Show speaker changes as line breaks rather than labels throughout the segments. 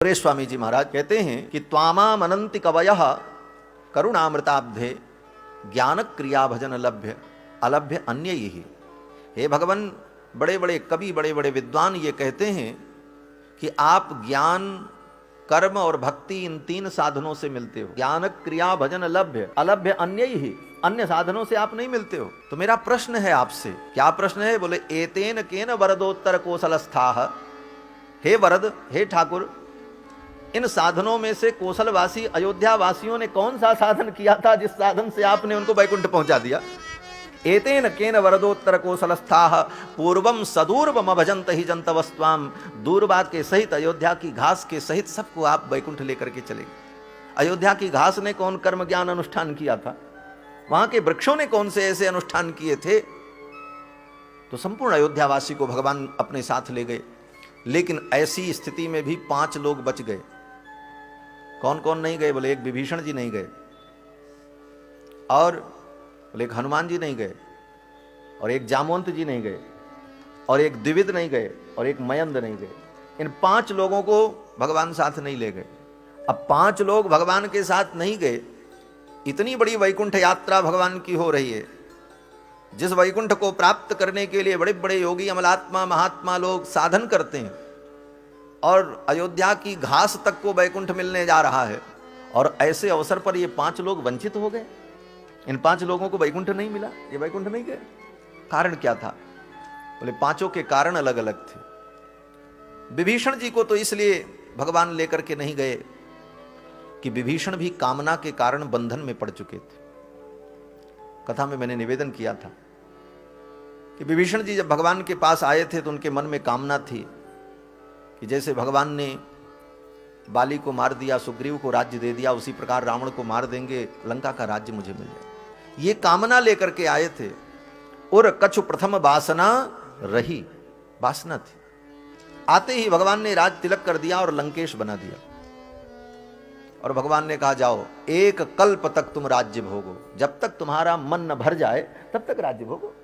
सुरेश स्वामी जी महाराज कहते हैं कि त्वामाम अनंति कवयः करुणामृताब्धे ज्ञान क्रिया भजन लभ्य अलभ्य अन्य ही। हे भगवान, बड़े बड़े कवि, बड़े बड़े विद्वान ये कहते हैं कि आप ज्ञान, कर्म और भक्ति इन तीन साधनों से मिलते हो। ज्ञान क्रिया भजन लभ्य अलभ्य अन्य ही, अन्य साधनों से आप नहीं मिलते हो। तो मेरा प्रश्न है आपसे, क्या प्रश्न है? बोले एतेन केन वरदोत्तर कोसलस्थाः। हे वरद, हे ठाकुर, इन साधनों में से कोसलवासी अयोध्या वासियों ने कौन सा साधन किया था जिस साधन से आपने उनको वैकुंठ पहुंचा दिया? एतेन केन वरदोत्तर कोसलस्थाः पूर्वम सदूर्वम भजंत ही जंतवस्त्वाम। दूरबाग के सहित, अयोध्या की घास के सहित सबको आप वैकुंठ लेकर के चले गए। अयोध्या की घास ने कौन कर्म ज्ञान अनुष्ठान किया था? वहां के वृक्षों ने कौन से ऐसे अनुष्ठान किए थे? तो संपूर्ण अयोध्यावासी को भगवान अपने साथ ले गए। लेकिन ऐसी स्थिति में भी 5 लोग बच गए। कौन कौन नहीं गए? बोले एक विभीषण जी नहीं गए, और बोले एक हनुमान जी नहीं गए, और एक जामवंत जी नहीं गए, और एक द्विविद नहीं गए, और एक मयंद नहीं गए। इन 5 लोगों को भगवान साथ नहीं ले गए। अब 5 लोग भगवान के साथ नहीं गए। इतनी बड़ी वैकुंठ यात्रा भगवान की हो रही है, जिस वैकुंठ को प्राप्त करने के लिए बड़े बड़े योगी, अमलात्मा, महात्मा लोग साधन करते हैं, और अयोध्या की घास तक को वैकुंठ मिलने जा रहा है, और ऐसे अवसर पर ये 5 लोग वंचित हो गए। इन 5 लोगों को वैकुंठ नहीं मिला, ये वैकुंठ नहीं गए। कारण क्या था? बोले 5 के कारण अलग अलग थे। विभीषण जी को तो इसलिए भगवान लेकर के नहीं गए कि विभीषण भी कामना के कारण बंधन में पड़ चुके थे। कथा में मैंने निवेदन किया था कि विभीषण जी जब भगवान के पास आए थे तो उनके मन में कामना थी कि जैसे भगवान ने बाली को मार दिया, सुग्रीव को राज्य दे दिया, उसी प्रकार रावण को मार देंगे, लंका का राज्य मुझे मिल जाए। ये कामना लेकर के आए थे। और कछु प्रथम वासना रही, वासना थी। आते ही भगवान ने राज तिलक कर दिया और लंकेश बना दिया। और भगवान ने कहा जाओ, 1 कल्प तक तुम राज्य भोगो, जब तक तुम्हारा मन न भर जाए तब तक राज्य भोगो।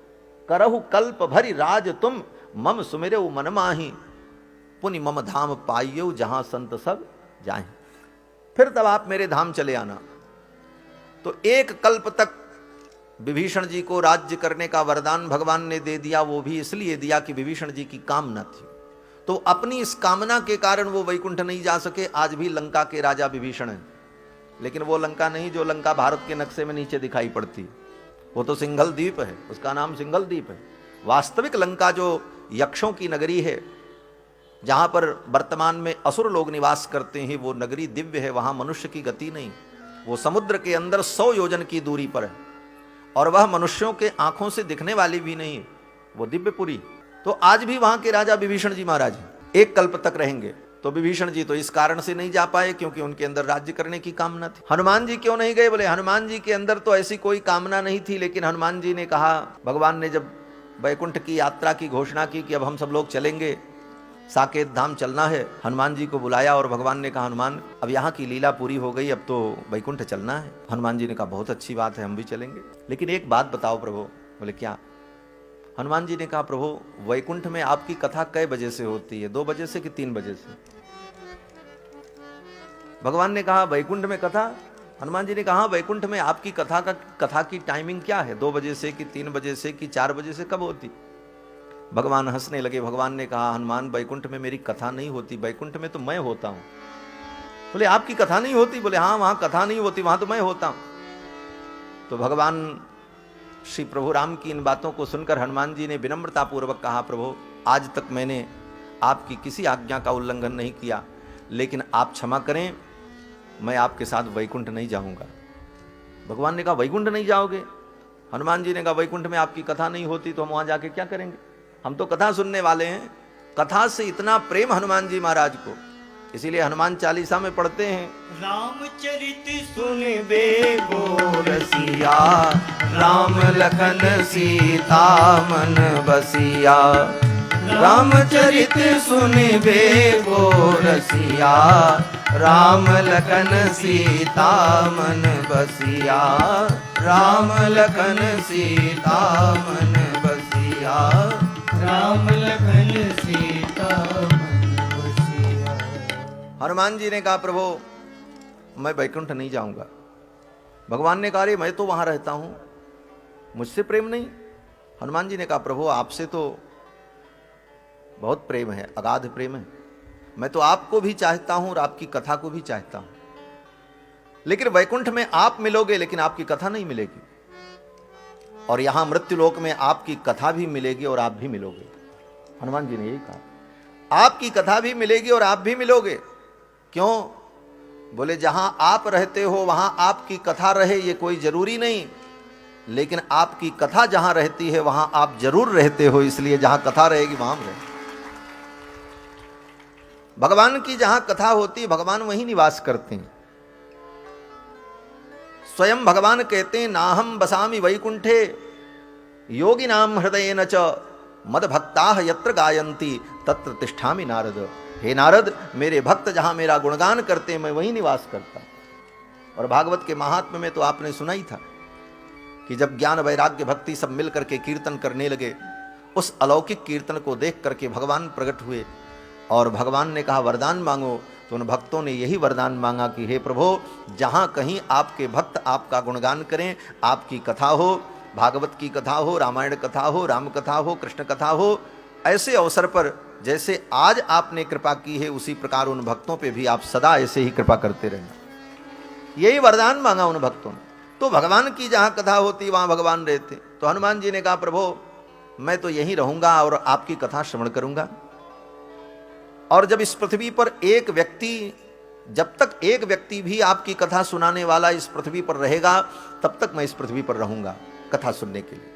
करहु कल्प भरी राज तुम, मम सुमिरऊ मन माही, पुनि मम धाम पाइयो जहां संत सब जाएं। फिर तब आप मेरे धाम चले आना। तो 1 कल्प तक विभीषण जी को राज्य करने का वरदान भगवान ने दे दिया। वो भी इसलिए दिया कि विभीषण जी की कामना थी। तो अपनी इस कामना के कारण वो वैकुंठ नहीं जा सके। आज भी लंका के राजा विभीषण हैं, लेकिन वो लंका नहीं जो लंका भारत के नक्शे में नीचे दिखाई पड़ती। वो तो सिंघल द्वीप है, उसका नाम सिंघल द्वीप है। वास्तविक लंका जो यक्षों की नगरी है, जहां पर वर्तमान में असुर लोग निवास करते हैं, वो नगरी दिव्य है। वहां मनुष्य की गति नहीं। वो समुद्र के अंदर 100 योजन की दूरी पर है, और वह मनुष्यों के आंखों से दिखने वाली भी नहीं है, वो दिव्यपुरी। तो आज भी वहां के राजा विभीषण जी महाराज 1 कल्प तक रहेंगे। तो विभीषण जी तो इस कारण से नहीं जा पाए क्योंकि उनके अंदर राज्य करने की कामना थी। हनुमान जी क्यों नहीं गए? बोले हनुमान जी के अंदर तो ऐसी कोई कामना नहीं थी, लेकिन हनुमान जी ने कहा, भगवान ने जब वैकुंठ की यात्रा की घोषणा की कि अब हम सब लोग चलेंगे, साकेत धाम चलना है, हनुमान जी को बुलाया और भगवान ने कहा, हनुमान अब यहाँ की लीला पूरी हो गई, अब तो वैकुंठ चलना है। हनुमान जी ने कहा, बहुत अच्छी बात है, हम भी चलेंगे, लेकिन एक बात बताओ प्रभु। बोले क्या? हनुमान जी ने कहा, प्रभु वैकुंठ में आपकी कथा कै बजे से होती है? 2 बजे से कि 3 बजे से? भगवान ने कहा, वैकुंठ में कथा? हनुमान जी ने कहा, वैकुंठ में आपकी कथा की टाइमिंग क्या है? 2 बजे से कि 3 बजे से कि 4 बजे से, कब होती? भगवान हंसने लगे। भगवान ने कहा, हनुमान वैकुंठ में मेरी कथा नहीं होती, वैकुंठ में तो मैं होता हूं। बोले आपकी कथा नहीं होती? बोले हाँ, वहां कथा नहीं होती, वहां तो मैं होता हूं। तो भगवान श्री प्रभु राम की इन बातों को सुनकर हनुमान जी ने विनम्रता पूर्वक कहा, प्रभु आज तक मैंने आपकी किसी आज्ञा का उल्लंघन नहीं किया, लेकिन आप क्षमा करें, मैं आपके साथ वैकुंठ नहीं जाऊंगा। भगवान ने कहा, वैकुंठ नहीं जाओगे? हनुमान जी ने कहा, वैकुंठ में आपकी कथा नहीं होती तो हम वहां जाके क्या करेंगे? हम तो कथा सुनने वाले हैं। कथा से इतना प्रेम हनुमान जी महाराज को, इसीलिए हनुमान चालीसा में पढ़ते हैं,
रामचरित सुनिबे गो
रसिया, राम लखन सीता मन बसिया। रामचरित सुनिबे गो रसिया, राम लखन सीता मन बसिया। राम लखन सीता मन बसिया।
राम लखन सीता मन बसिया।
हनुमान जी ने कहा प्रभु मैं वैकुंठ नहीं जाऊंगा। भगवान ने कहा अरे मैं तो वहां रहता हूं, मुझसे प्रेम नहीं। हनुमान जी ने कहा प्रभु आपसे तो बहुत प्रेम है, अगाध प्रेम है, मैं तो आपको भी चाहता हूं और आपकी कथा को भी चाहता हूं, लेकिन वैकुंठ में आप मिलोगे लेकिन आपकी कथा नहीं मिलेगी, और यहां मृत्युलोक में आपकी कथा भी मिलेगी और आप भी मिलोगे। हनुमान जी ने यही कहा आपकी कथा भी मिलेगी और आप भी मिलोगे। क्यों? बोले जहां आप रहते हो वहां आपकी कथा रहे ये कोई जरूरी नहीं, लेकिन आपकी कथा जहां रहती है वहां आप जरूर रहते हो, इसलिए जहां कथा रहेगी वहां हम रहे। भगवान की जहां कथा होती है भगवान वहीं निवास करते हैं। स्वयं भगवान कहते हैं नाहम बसामि वैकुंठे योगी नाम हृदय न च मद भक्ता यत्र गायंती तत्र तिष्ठामि नारद। हे नारद, मेरे भक्त जहां मेरा गुणगान करते हैं मैं वहीं निवास करता। और भागवत के महात्म्य में तो आपने सुना ही था कि जब ज्ञान वैराग्य भक्ति सब मिल करके कीर्तन करने लगे, उस अलौकिक कीर्तन को देख करके भगवान प्रकट हुए और भगवान ने कहा वरदान मांगो। तो उन भक्तों ने यही वरदान मांगा कि हे प्रभु, जहां कहीं आपके भक्त आपका गुणगान करें, आपकी कथा हो, भागवत की कथा हो, रामायण कथा हो, राम कथा हो, कृष्ण कथा हो, ऐसे अवसर पर जैसे आज आपने कृपा की है उसी प्रकार उन भक्तों पे भी आप सदा ऐसे ही कृपा करते रहना। यही वरदान मांगा उन भक्तों ने। तो भगवान की जहां कथा होती वहां भगवान रहते। तो हनुमान जी ने कहा प्रभु मैं तो यहीं रहूंगा और आपकी कथा श्रवण करूंगा। और जब इस पृथ्वी पर एक व्यक्ति, जब तक एक व्यक्ति भी आपकी कथा सुनाने वाला इस पृथ्वी पर रहेगा तब तक मैं इस पृथ्वी पर रहूंगा कथा सुनने के लिए।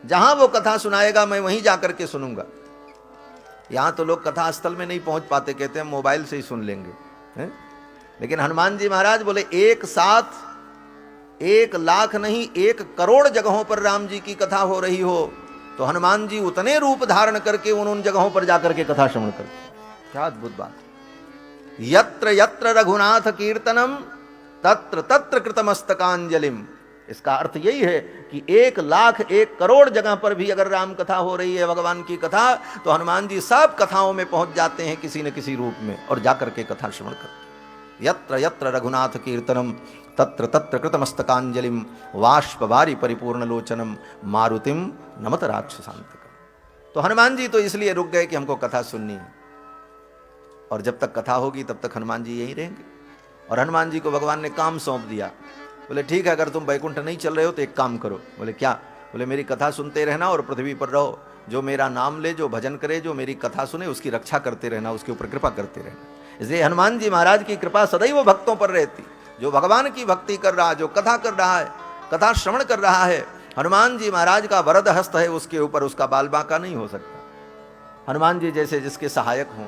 जहां वो कथा सुनाएगा मैं वहीं जाकर के सुनूंगा। यहां तो लोग कथा स्थल में नहीं पहुंच पाते, कहते हैं मोबाइल से ही सुन लेंगे, हैं? लेकिन हनुमान जी महाराज बोले एक साथ 1 लाख नहीं 1 करोड़ जगहों पर राम जी की कथा हो रही हो तो हनुमान जी उतने रूप धारण करके उन जगहों पर जाकर के कथा श्रवण करते। क्या अद्भुत बात। यत्र यत्र रघुनाथ कीर्तनम तत्र तत्र कृतमस्तकांजलिम। इसका अर्थ यही है कि 1 लाख 1 करोड़ जगह पर भी अगर राम कथा हो रही है, भगवान की कथा, तो हनुमान जी सब कथाओं में पहुंच जाते हैं किसी न किसी रूप में और जाकर के कथा श्रवण करते। यत्र यत्र रघुनाथ कीर्तनम तत्र तत्र कृतमस्तकांजलिम वाष्पवारी परिपूर्ण लोचनम मारुतिम नमत राक्षसांतकम। तो हनुमान जी तो इसलिए रुक गए कि हमको कथा सुननी है, और जब तक कथा होगी तब तक हनुमान जी यहीं रहेंगे। और हनुमान जी को भगवान ने काम सौंप दिया। बोले ठीक है, अगर तुम वैकुंठ नहीं चल रहे हो तो एक काम करो। बोले क्या? बोले मेरी कथा सुनते रहना और पृथ्वी पर रहो, जो मेरा नाम ले, जो भजन करे, जो मेरी कथा सुने उसकी रक्षा करते रहना, उसके ऊपर कृपा करते रहना। इसलिए हनुमान जी महाराज की कृपा सदैव भक्तों पर रहती। जो भगवान की भक्ति कर रहा, जो कथा कर रहा है, कथा श्रवण कर रहा है, हनुमान जी महाराज का वरद हस्त है उसके ऊपर, उसका बाल बांका नहीं हो सकता। हनुमान जी जैसे जिसके सहायक हों,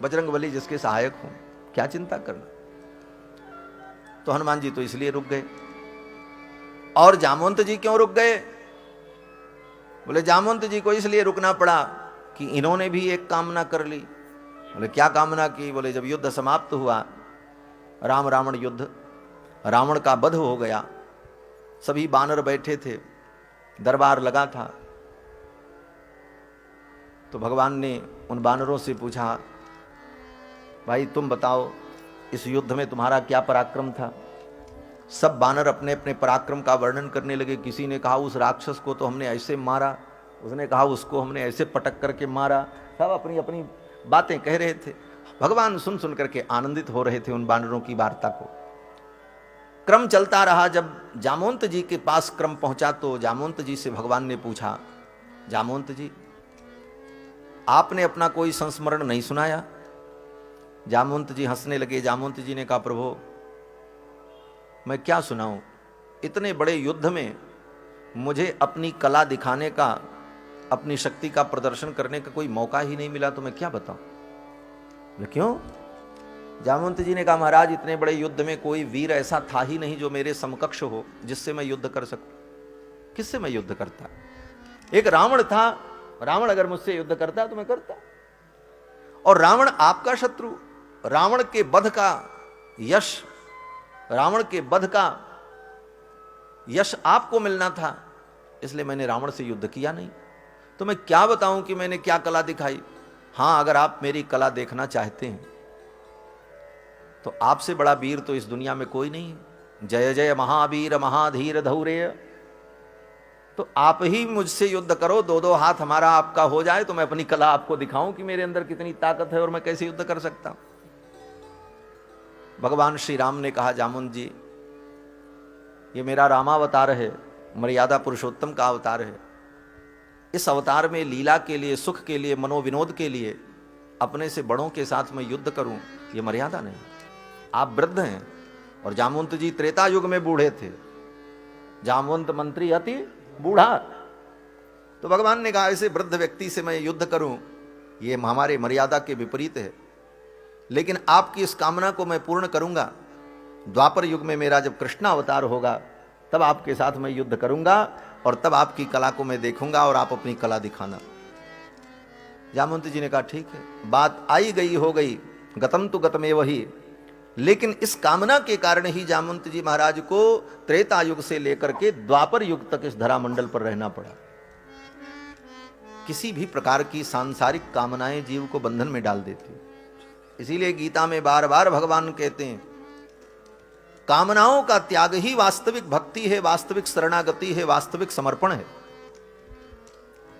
बजरंगबली जिसके सहायक हों, क्या चिंता करना। तो हनुमान जी तो इसलिए रुक गए। और जामवंत जी क्यों रुक गए? बोले जामवंत जी को इसलिए रुकना पड़ा कि इन्होंने भी एक कामना कर ली। बोले क्या कामना की? बोले जब युद्ध समाप्त हुआ, राम रावण युद्ध, रावण का वध हो गया, सभी बानर बैठे थे, दरबार लगा था, तो भगवान ने उन बानरों से पूछा भाई तुम बताओ इस युद्ध में तुम्हारा क्या पराक्रम था? सब बानर अपने अपने पराक्रम का वर्णन करने लगे। किसी ने कहा उस राक्षस को तो हमने ऐसे मारा, उसने कहा उसको हमने ऐसे पटक करके मारा। सब अपनी अपनी बातें कह रहे थे। भगवान सुन सुन करके आनंदित हो रहे थे उन बानरों की वार्ता को। क्रम चलता रहा। जब जामवंत जी के पास क्रम पहुंचा तो जामवंत जी से भगवान ने पूछा, जामवंत जी आपने अपना कोई संस्मरण नहीं सुनाया? जामवंत जी हंसने लगे। जामवंत जी ने कहा प्रभु मैं क्या सुनाऊं, इतने बड़े युद्ध में मुझे अपनी कला दिखाने का, अपनी शक्ति का प्रदर्शन करने का कोई मौका ही नहीं मिला, तो मैं क्या बताऊं। क्यों? जामवंत जी ने कहा महाराज इतने बड़े युद्ध में कोई वीर ऐसा था ही नहीं जो मेरे समकक्ष हो, जिससे मैं युद्ध कर सकूं। किससे मैं युद्ध करता? एक रावण था, रावण अगर मुझसे युद्ध करता तो मैं करता। और रावण आपका शत्रु, रावण के वध का यश, रावण के वध का यश आपको मिलना था, इसलिए मैंने रावण से युद्ध किया नहीं। तो मैं क्या बताऊं कि मैंने क्या कला दिखाई। हां, अगर आप मेरी कला देखना चाहते हैं तो आपसे बड़ा वीर तो इस दुनिया में कोई नहीं है। जय जय महावीर महाधीर धौरेय। तो आप ही मुझसे युद्ध करो, दो दो हाथ हमारा आपका हो जाए, तो मैं अपनी कला आपको दिखाऊं कि मेरे अंदर कितनी ताकत है और मैं कैसे युद्ध कर सकता हूं। भगवान श्री राम ने कहा, जामुन जी, ये मेरा रामावतार है, मर्यादा पुरुषोत्तम का अवतार है। इस अवतार में लीला के लिए, सुख के लिए, मनोविनोद के लिए अपने से बड़ों के साथ मैं युद्ध करूं, ये मर्यादा नहीं। आप वृद्ध हैं और जामवंत जी त्रेता युग में बूढ़े थे। जामवंत मंत्री अति बूढ़ा। तो भगवान ने कहा, ऐसे वृद्ध व्यक्ति से मैं युद्ध करूं, ये हमारे मर्यादा के विपरीत है। लेकिन आपकी इस कामना को मैं पूर्ण करूंगा। द्वापर युग में मेरा जब कृष्ण अवतार होगा, तब आपके साथ मैं युद्ध करूंगा और तब आपकी कला को मैं देखूंगा और आप अपनी कला दिखाना। जामवंत जी ने कहा, ठीक है, बात आई गई हो गई, गतम तो गतमेव ही। लेकिन इस कामना के कारण ही जामवंत जी महाराज को त्रेता युग से लेकर के द्वापर युग तक इस धरामंडल पर रहना पड़ा। किसी भी प्रकार की सांसारिक कामनाएं जीव को बंधन में डाल देती। इसीलिए गीता में बार बार भगवान कहते हैं, कामनाओं का त्याग ही वास्तविक भक्ति है, वास्तविक शरणागति है, वास्तविक समर्पण है,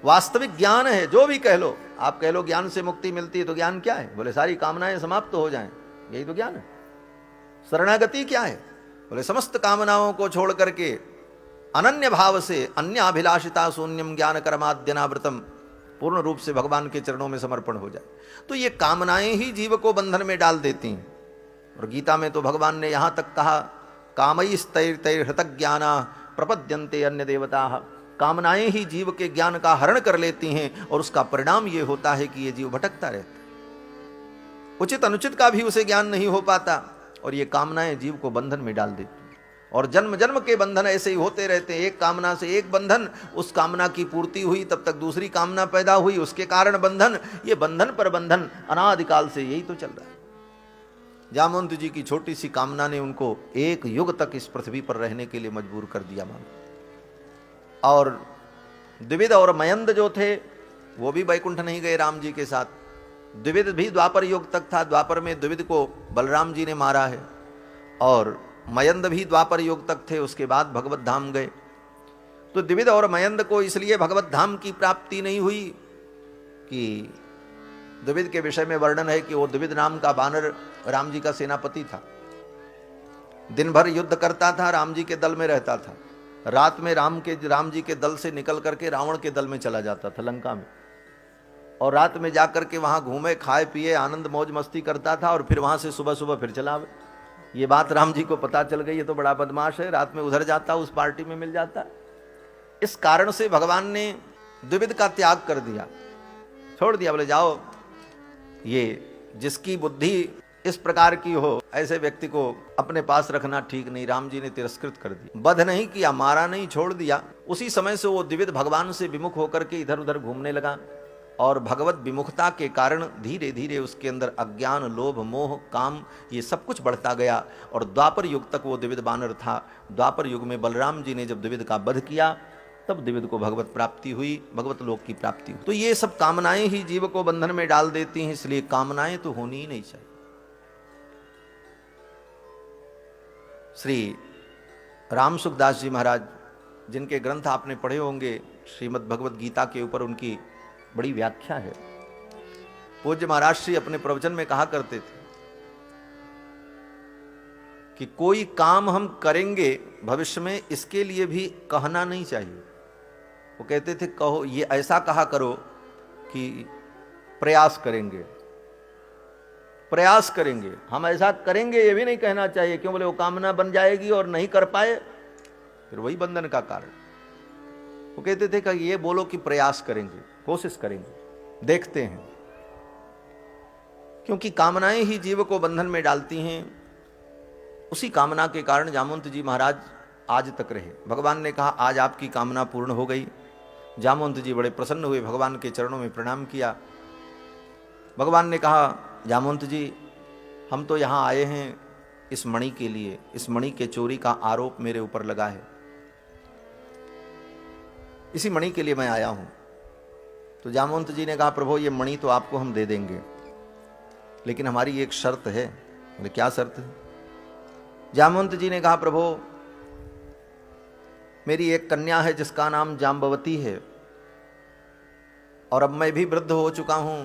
वास्तविक ज्ञान है। जो भी कह लो, आप कह लो ज्ञान से मुक्ति मिलती है, तो ज्ञान क्या है? बोले सारी कामनाएं समाप्त हो जाएं, यही तो ज्ञान है। शरणागति क्या है? बोले समस्त कामनाओं को छोड़ करके अनन्य भाव से, अन्य अभिलाषिता शून्यम ज्ञान कर्माद्यनावृतम, पूर्ण रूप से भगवान के चरणों में समर्पण हो जाए। तो ये कामनाएं ही जीव को बंधन में डाल देती हैं। और गीता में तो भगवान ने यहां तक कहा, कामैस्तैर्हृतज्ञाना प्रपद्यन्ते अन्य देवता। कामनाएं ही जीव के ज्ञान का हरण कर लेती हैं और उसका परिणाम यह होता है कि यह जीव भटकता रहता है। उचित अनुचित का भी उसे ज्ञान नहीं हो पाता और ये कामनाएं जीव को बंधन में डाल देती हैं। और जन्म जन्म के बंधन ऐसे ही होते रहते हैं। एक कामना से एक बंधन, उस कामना की पूर्ति हुई, तब तक दूसरी कामना पैदा हुई, उसके कारण बंधन। ये बंधन पर बंधन अनादिकाल से यही तो चल रहा है। जामवंत जी की छोटी सी कामना ने उनको एक युग तक इस पृथ्वी पर रहने के लिए मजबूर कर दिया मान। और द्विविद और मयंद जो थे, वो भी वैकुंठ नहीं गए राम जी के साथ। द्विविद भी द्वापर युग तक था। द्वापर में द्विविद को बलराम जी ने मारा है। और मयंद भी द्वापर युग तक थे, उसके बाद भगवत धाम गए। तो द्विविद और मयंद को इसलिए भगवत धाम की प्राप्ति नहीं हुई कि द्विविद के विषय में वर्णन है कि वो द्विविद नाम का वानर राम जी का सेनापति था। दिन भर युद्ध करता था, राम जी के दल में रहता था। रात में राम जी के दल से निकल करके रावण के दल में चला जाता था लंका में, और रात में जाकर के वहां घूमे, खाए पिए, आनंद मौज मस्ती करता था, और फिर वहां से सुबह सुबह फिर चला आवे। ये बात राम जी को पता चल गई, ये तो बड़ा बदमाश है, रात में उधर जाता, उस पार्टी में मिल जाता। इस कारण से भगवान ने द्विविद का त्याग कर दिया, छोड़ दिया। बोले जाओ, ये जिसकी बुद्धि इस प्रकार की हो, ऐसे व्यक्ति को अपने पास रखना ठीक नहीं। राम जी ने तिरस्कृत कर दिया, वध नहीं किया, मारा नहीं, छोड़ दिया। उसी समय से वो द्विविद भगवान से विमुख होकर के इधर उधर घूमने लगा। और भगवत विमुखता के कारण धीरे धीरे उसके अंदर अज्ञान, लोभ, मोह, काम, ये सब कुछ बढ़ता गया। और द्वापर युग तक वो द्विविद बानर था। द्वापर युग में बलराम जी ने जब द्विविद का वध किया, तब द्विविद को भगवत प्राप्ति हुई, भगवत लोक की प्राप्ति हुई। तो ये सब कामनाएं ही जीव को बंधन में डाल देती हैं, इसलिए कामनाएं तो होनी ही नहीं चाहिए। श्री राम सुखदास जी महाराज, जिनके ग्रंथ आपने पढ़े होंगे, श्रीमद् भगवत गीता के ऊपर उनकी बड़ी व्याख्या है। पूज्य महाराज श्री अपने प्रवचन में कहा करते थे कि कोई काम हम करेंगे भविष्य में, इसके लिए भी कहना नहीं चाहिए। वो कहते थे, कहो, ये ऐसा कहा करो कि प्रयास करेंगे, प्रयास करेंगे, हम ऐसा करेंगे, ये भी नहीं कहना चाहिए। क्यों? बोले वो कामना बन जाएगी और नहीं कर पाए, फिर वही बंधन का कारण। वो कहते थे कि ये बोलो कि प्रयास करेंगे, कोशिश करेंगे, देखते हैं। क्योंकि कामनाएं ही जीव को बंधन में डालती हैं। उसी कामना के कारण जामवंत जी महाराज आज तक रहे। भगवान ने कहा, आज आपकी कामना पूर्ण हो गई। जामवंत जी बड़े प्रसन्न हुए, भगवान के चरणों में प्रणाम किया। भगवान ने कहा, जामवंत जी, हम तो यहाँ आए हैं इस मणि के लिए। इस मणि के चोरी का आरोप मेरे ऊपर लगा है, इसी मणि के लिए मैं आया हूं। तो जामवंत जी ने कहा, प्रभु, ये मणि तो आपको हम दे देंगे, लेकिन हमारी एक शर्त है बोले क्या शर्त है? जामवंत जी ने कहा प्रभु मेरी एक कन्या है जिसका नाम जाम्बवती है, और अब मैं भी वृद्ध हो चुका हूं,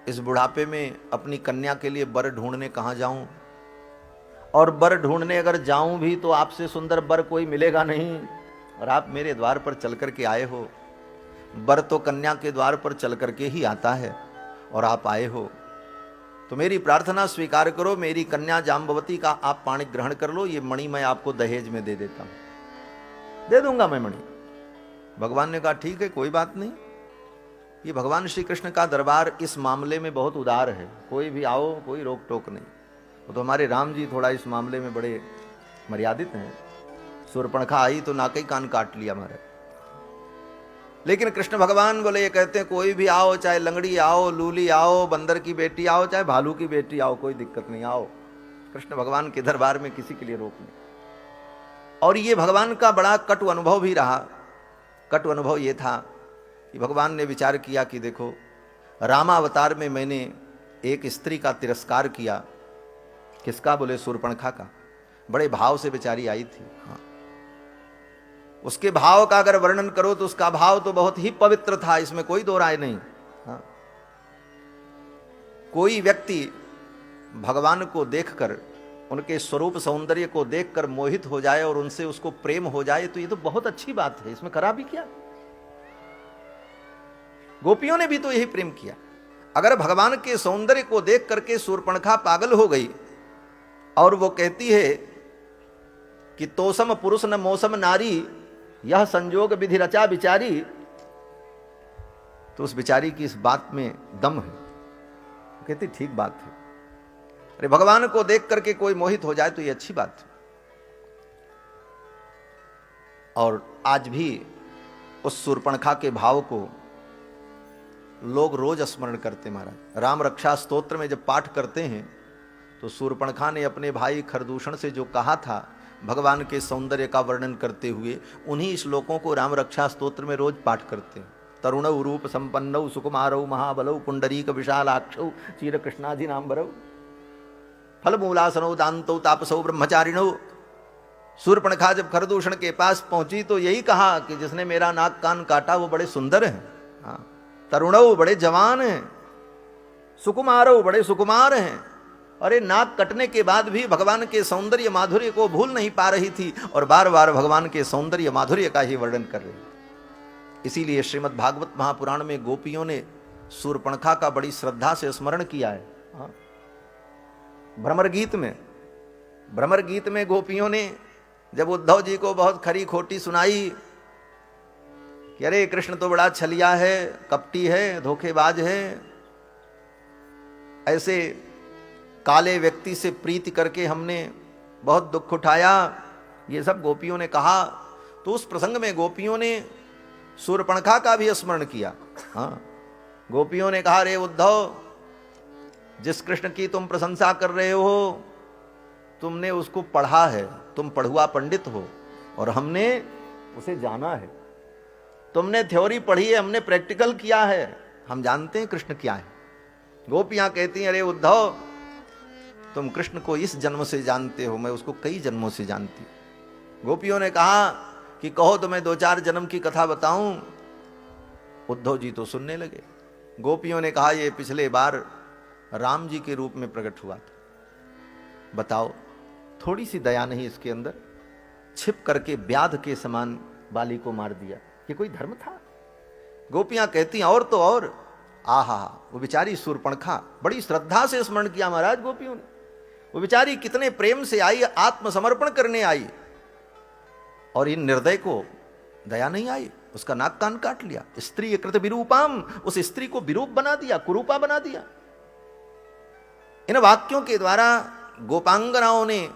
इस बुढ़ापे में अपनी कन्या के लिए वर ढूंढने कहां जाऊं, और वर ढूंढने अगर जाऊं भी तो आपसे सुंदर वर कोई मिलेगा नहीं, और आप मेरे द्वार पर चल करके आए हो। वर तो कन्या के द्वार पर चल करके ही आता है, और आप आए हो तो मेरी प्रार्थना स्वीकार करो, मेरी कन्या जाम्बवती का आप पाणी ग्रहण कर लो, ये मणि मैं आपको दहेज में दे देता हूं, दे दूंगा मैं मणि। भगवान ने कहा ठीक है कोई बात नहीं। ये भगवान श्री कृष्ण का दरबार इस मामले में बहुत उदार है, कोई भी आओ कोई रोक टोक नहीं। वो तो हमारे राम जी थोड़ा इस मामले में बड़े मर्यादित हैं। शूर्पणखा आई तो नाके कान काट लिया हमारे। लेकिन कृष्ण भगवान बोले, ये कहते हैं कोई भी आओ, चाहे लंगड़ी आओ, लूली आओ, बंदर की बेटी आओ, चाहे भालू की बेटी आओ, कोई दिक्कत नहीं, आओ। कृष्ण भगवान के दरबार में किसी के लिए रोक नहीं। और ये भगवान का बड़ा कटु अनुभव भी रहा। कटु अनुभव ये था कि भगवान ने विचार किया कि देखो रामावतार में मैंने एक स्त्री का तिरस्कार किया। किसका? बोले शूर्पणखा का। बड़े भाव से बेचारी आई थी। हाँ, उसके भाव का अगर वर्णन करो तो उसका भाव तो बहुत ही पवित्र था, इसमें कोई दो राय नहीं। हाँ, कोई व्यक्ति भगवान को देखकर, उनके स्वरूप सौंदर्य को देखकर मोहित हो जाए और उनसे उसको प्रेम हो जाए तो ये तो बहुत अच्छी बात है, इसमें खराबी क्या? गोपियों ने भी तो यही प्रेम किया। अगर भगवान के सौंदर्य को देख करके शूर्पणखा पागल हो गई और वो कहती है कि तोसम पुरुष न मौसम नारी, यह संजोग विधि रचा बिचारी, तो उस बिचारी की इस बात में दम है। कहती ठीक बात है, अरे भगवान को देख करके कोई मोहित हो जाए तो ये अच्छी बात है। और आज भी उस शूर्पणखा के भाव को लोग रोज स्मरण करते। महाराज राम रक्षा स्तोत्र में जब पाठ करते हैं तो शूर्पणखा ने अपने भाई खरदूषण से जो कहा था भगवान के सौंदर्य का वर्णन करते हुए, उन्हीं श्लोकों को राम रक्षा स्तोत्र में रोज पाठ करते हैं। तरुणौ रूप संपन्नौ सुकुमारौ महाबलौ पुंडरीक विशालाक्षौ चीर कृष्णाधिनांबरौ फलमूलासनौ दान्तौ तापसौ ब्रह्मचारिणौ। शूर्पणखा जब खरदूषण के पास पहुंची तो यही कहा कि जिसने मेरा नाक कान काटा वो बड़े सुंदर हैं। हाँ, तरुणौ बड़े जवान हैं, सुकुमारौ बड़े सुकुमार हैं। अरे नाक कटने के बाद भी भगवान के सौंदर्य माधुर्य को भूल नहीं पा रही थी और बार बार भगवान के सौंदर्य माधुर्य का ही वर्णन कर रही। इसीलिए श्रीमद् भागवत महापुराण में गोपियों ने शूर्पणखा का बड़ी श्रद्धा से स्मरण किया है। हाँ, भ्रमर गीत में गोपियों ने जब उद्धव जी को बहुत खरी खोटी सुनाई कि अरे कृष्ण तो बड़ा छलिया है, कपटी है, धोखेबाज है, ऐसे काले व्यक्ति से प्रीति करके हमने बहुत दुख उठाया, ये सब गोपियों ने कहा। तो उस प्रसंग में गोपियों ने शूर्पणखा का भी स्मरण किया। हाँ, गोपियों ने कहा रे उद्धव, जिस कृष्ण की तुम प्रशंसा कर रहे हो तुमने उसको पढ़ा है, तुम पढ़ुआ पंडित हो, और हमने उसे जाना है। तुमने थ्योरी पढ़ी है, हमने प्रैक्टिकल किया है, हम जानते हैं कृष्ण क्या है। गोपियां कहती हैं अरे उद्धव, तुम कृष्ण को इस जन्म से जानते हो, मैं उसको कई जन्मों से जानती हूं। गोपियों ने कहा कि कहो तो मैं 2-4 जन्म की कथा बताऊं। उद्धव जी तो सुनने लगे। गोपियों ने कहा ये पिछले बार राम जी के रूप में प्रकट हुआ था, बताओ थोड़ी सी दया नहीं इसके अंदर? छिप करके व्याध के समान बाली को मार दिया, ये कोई धर्म था? गोपियां कहती और तो और, आहा, वो बेचारी शूर्पणखा बड़ी श्रद्धा से स्मरण किया महाराज गोपियों ने। वो बेचारी कितने प्रेम से आई, आत्मसमर्पण करने आई, और इन निर्दय को दया नहीं आई, उसका नाक कान काट लिया। स्त्री कृत विरूपाम, उस स्त्री को विरूप बना दिया, कुरूपा बना दिया। इन वाक्यों के द्वारा गोपांगनाओं ने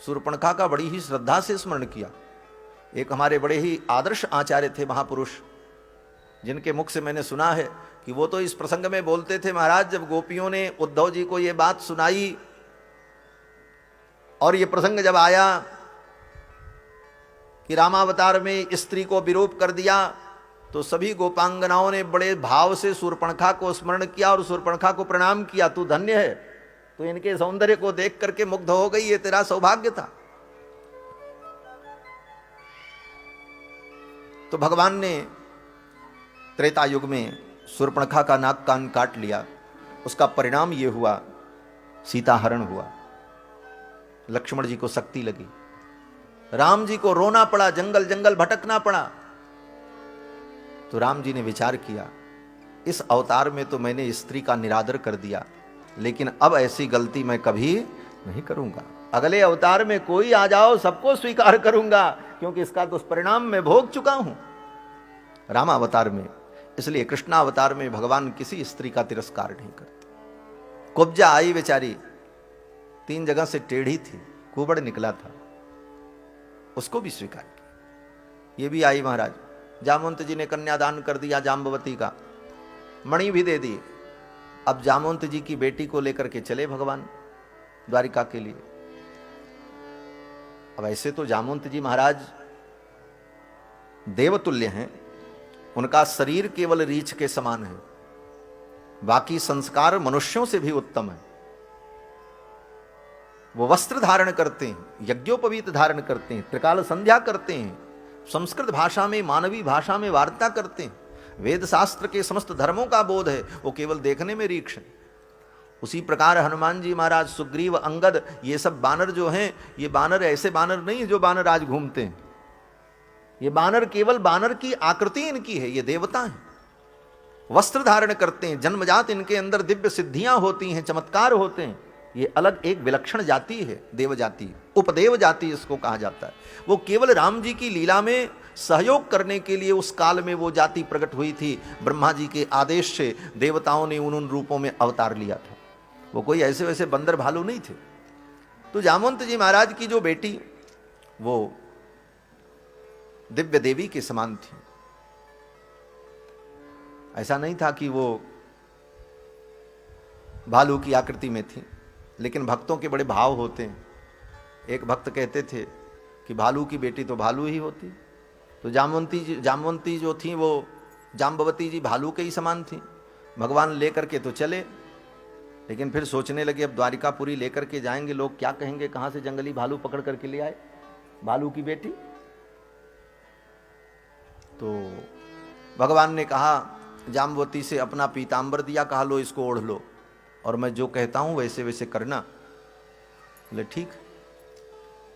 शूर्पणखा का बड़ी ही श्रद्धा से स्मरण किया। एक हमारे बड़े ही आदर्श आचार्य थे महापुरुष, जिनके मुख से मैंने सुना है कि वो तो इस प्रसंग में बोलते थे, महाराज जब गोपियों ने उद्धव जी को ये बात सुनाई और ये प्रसंग जब आया कि रामावतार में स्त्री को विरूप कर दिया, तो सभी गोपांगनाओं ने बड़े भाव से शूर्पणखा को स्मरण किया और शूर्पणखा को प्रणाम किया, तू धन्य है, तो इनके सौंदर्य को देख करके मुग्ध हो गई, ये तेरा सौभाग्य था। तो भगवान ने त्रेता युग में शूर्पणखा का नाक कान काट लिया। उसका परिणाम यह हुआ, सीता हरण हुआ। लक्ष्मण जी को शक्ति लगी, राम जी को रोना पड़ा, जंगल जंगल भटकना पड़ा। तो राम जी ने विचार किया, इस अवतार में तो मैंने स्त्री का निरादर कर दिया, लेकिन अब ऐसी गलती मैं कभी नहीं करूंगा। अगले अवतार में कोई आ जाओ, सबको स्वीकार करूंगा, क्योंकि इसका दुष्परिणाम मैं भोग चुका हूं रामावतार में। इसलिए कृष्णावतार में भगवान किसी स्त्री का तिरस्कार नहीं करते। कुब्जा आई बेचारी, 3 जगह से टेढ़ी थी, कुबड़ निकला था, उसको भी स्वीकार किया। ये भी आई महाराज। जामवंत जी ने कन्यादान कर दिया जाम्बवती का, मणि भी दे दी। अब जामवंत जी की बेटी को लेकर के चले भगवान द्वारिका के लिए। अब ऐसे तो जामवंत जी महाराज देवतुल्य हैं, उनका शरीर केवल रीछ के समान है, बाकी संस्कार मनुष्यों से भी उत्तम है। वो वस्त्र धारण करते हैं, यज्ञोपवीत धारण करते हैं, त्रिकाल संध्या करते हैं, संस्कृत भाषा में, मानवी भाषा में वार्ता करते हैं, वेद शास्त्र के समस्त धर्मों का बोध है, वो केवल देखने में रीक्ष है। उसी प्रकार हनुमान जी महाराज, सुग्रीव, अंगद, ये सब बानर जो हैं, ये बानर ऐसे बानर नहीं है जो बानर आज घूमते हैं। ये बानर केवल बानर की आकृति इनकी है, ये देवता हैं, वस्त्र धारण करते हैं, जन्मजात इनके अंदर दिव्य सिद्धियां होती हैं, चमत्कार होते हैं। ये अलग एक विलक्षण जाति है, देव जाति, उपदेव जाति इसको कहा जाता है। वो केवल राम जी की लीला में सहयोग करने के लिए उस काल में वो जाति प्रकट हुई थी। ब्रह्मा जी के आदेश से देवताओं ने उन रूपों में अवतार लिया था। वो कोई ऐसे वैसे बंदर भालू नहीं थे। तो जामवंत जी महाराज की जो बेटी, वो दिव्य देवी के समान थी। ऐसा नहीं था कि वो भालू की आकृति में थी, लेकिन भक्तों के बड़े भाव होते हैं। एक भक्त कहते थे कि भालू की बेटी तो भालू ही होती। तो जामवंती जो थी, वो जाम्बवती जी भालू के ही समान थी। भगवान लेकर के तो चले, लेकिन फिर सोचने लगे अब द्वारिकापुरी लेकर के जाएंगे, लोग क्या कहेंगे, कहाँ से जंगली भालू पकड़ करके ले आए भालू की बेटी। तो भगवान ने कहा जाम्बवती से, अपना पीतांबर दिया, कहा लो इसको ओढ़ लो, और मैं जो कहता हूं वैसे वैसे करना। बोले ठीक।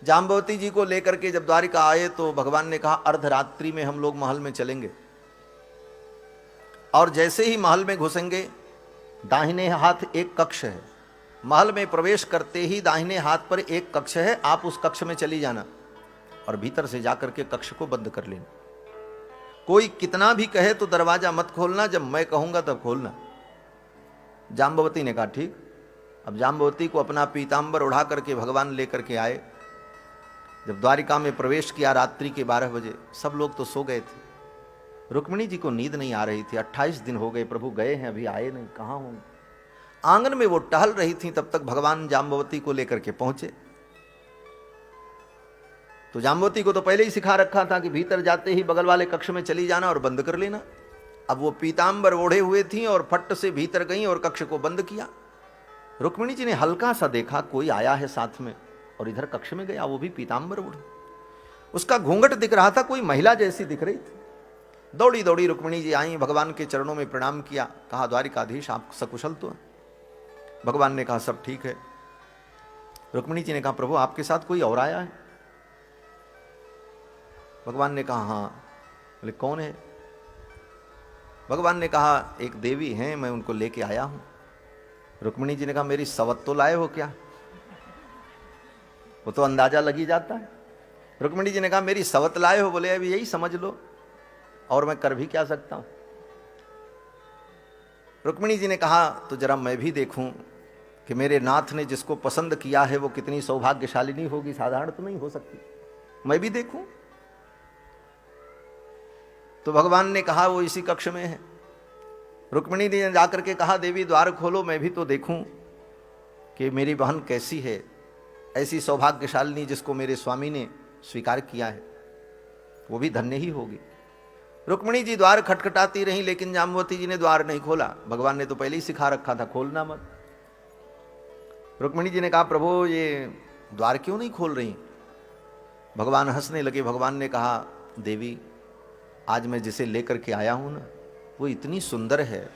जाम्बवती जी को लेकर के जब द्वारिका आए तो भगवान ने कहा अर्धरात्रि में हम लोग महल में चलेंगे, और जैसे ही महल में घुसेंगे, दाहिने हाथ एक कक्ष है, महल में प्रवेश करते ही दाहिने हाथ पर एक कक्ष है, आप उस कक्ष में चली जाना और भीतर से जाकर के कक्ष को बंद कर लेना। कोई कितना भी कहे तो दरवाजा मत खोलना, जब मैं कहूंगा तब खोलना। जाम्बवती ने कहा ठीक। अब जाम्बवती को अपना पीतांबर उड़ा करके भगवान लेकर के आए। जब द्वारिका में प्रवेश किया रात्रि के 12 बजे, सब लोग तो सो गए थे। रुक्मिणी जी को नींद नहीं आ रही थी। 28 दिन हो गए प्रभु गए हैं, अभी आए नहीं, कहाँ होंगे। आंगन में वो टहल रही थी, तब तक भगवान जाम्बवती को लेकर के पहुंचे। तो जाम्बवती को तो पहले ही सिखा रखा था कि भीतर जाते ही बगल वाले कक्ष में चली जाना और बंद कर लेना। अब वो पीतांबर ओढ़े हुए थी और फट से भीतर गई और कक्ष को बंद किया। रुक्मिणी जी ने हल्का सा देखा कोई आया है साथ में, और इधर कक्ष में गया, वो भी पीतांबर ओढ़े। उसका घूंघट दिख रहा था, कोई महिला जैसी दिख रही थी। दौड़ी दौड़ी रुक्मिणी जी आई, भगवान के चरणों में प्रणाम किया, कहा द्वारिकाधीश आप सकुशल तो? भगवान ने कहा सब ठीक है। रुक्मिणी जी ने कहा प्रभु आपके साथ कोई और आया है? भगवान ने कहा हाँ। बोले कौन है? भगवान ने कहा एक देवी हैं, मैं उनको लेके आया हूं। रुक्मिणी जी ने कहा मेरी सवत तो लाए हो क्या? वो तो अंदाजा लगी जाता है। रुक्मिणी जी ने कहा मेरी सवत लाए हो? बोले अभी यही समझ लो, और मैं कर भी क्या सकता हूं। रुक्मिणी जी ने कहा तो जरा मैं भी देखूं कि मेरे नाथ ने जिसको पसंद किया है वो कितनी सौभाग्यशालिनी होगी, साधारण तो नहीं हो सकती, मैं भी देखूं। तो भगवान ने कहा वो इसी कक्ष में है। रुक्मिणी ने जाकर के कहा देवी द्वार खोलो, मैं भी तो देखूं कि मेरी बहन कैसी है, ऐसी सौभाग्यशालिनी जिसको मेरे स्वामी ने स्वीकार किया है, वो भी धन्य ही होगी। रुक्मिणी जी द्वार खटखटाती रही, लेकिन जाम्बवती जी ने द्वार नहीं खोला। भगवान ने तो पहले ही सिखा रखा था खोलना मत। रुक्मिणी जी ने कहा प्रभु ये द्वार क्यों नहीं खोल रही? भगवान हंसने लगे। भगवान ने कहा देवी, आज मैं जिसे लेकर के आया हूं ना, वो इतनी सुंदर है,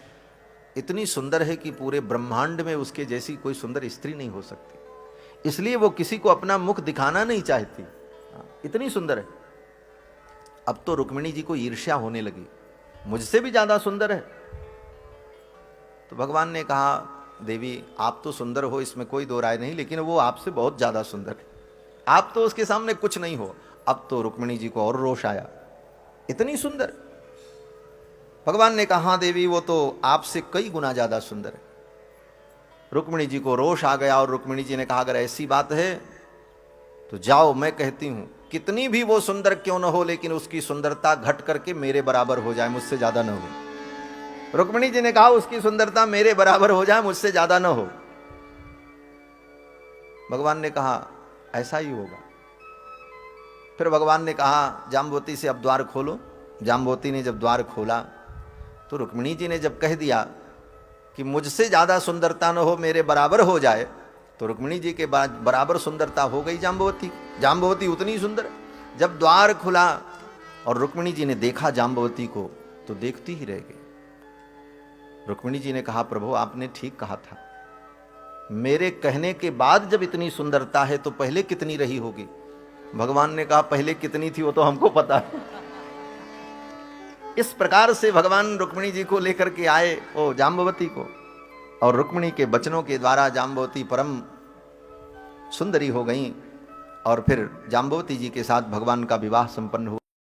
इतनी सुंदर है कि पूरे ब्रह्मांड में उसके जैसी कोई सुंदर स्त्री नहीं हो सकती, इसलिए वो किसी को अपना मुख दिखाना नहीं चाहती, इतनी सुंदर है। अब तो रुक्मिणी जी को ईर्ष्या होने लगी, मुझसे भी ज्यादा सुंदर है। तो भगवान ने कहा देवी आप तो सुंदर हो, इसमें कोई दो राय नहीं, लेकिन वो आपसे बहुत ज्यादा सुंदर है, आप तो उसके सामने कुछ नहीं हो। अब तो रुक्मिणी जी को और रोष आया, इतनी सुंदर। भगवान ने कहा हाँ देवी, वो तो आपसे कई गुना ज्यादा सुंदर है। रुक्मिणी जी को रोष आ गया और रुक्मिणी जी ने कहा अगर ऐसी बात है तो जाओ, मैं कहती हूं कितनी भी वो सुंदर क्यों न हो, लेकिन उसकी सुंदरता घट करके मेरे बराबर हो जाए, मुझसे ज्यादा न हो। रुक्मिणी जी ने कहा उसकी सुंदरता मेरे बराबर हो जाए, मुझसे ज्यादा न हो। भगवान ने कहा ऐसा ही होगा। फिर भगवान ने कहा जाम्बवती से अब द्वार खोलो। जाम्बवती ने जब द्वार खोला तो रुक्मिणी जी ने जब कह दिया कि मुझसे ज्यादा सुंदरता न हो, मेरे बराबर हो जाए, तो रुक्मिणी जी के बराबर सुंदरता हो गई जाम्बवती। जाम्बवती उतनी सुंदर। जब द्वार खुला और रुक्मिणी जी ने देखा जाम्बवती को तो देखती ही रह गई। रुक्मिणी जी ने कहा प्रभु आपने ठीक कहा था, मेरे कहने के बाद जब इतनी सुंदरता है तो पहले कितनी रही होगी? भगवान ने कहा पहले कितनी थी वो तो हमको पता है। इस प्रकार से भगवान रुक्मिणी जी को लेकर के आए ओ जाम्बवती को, और रुक्मिणी के वचनों के द्वारा जाम्बवती परम सुंदरी हो गई। और फिर जाम्बवती जी के साथ भगवान का विवाह संपन्न हुआ।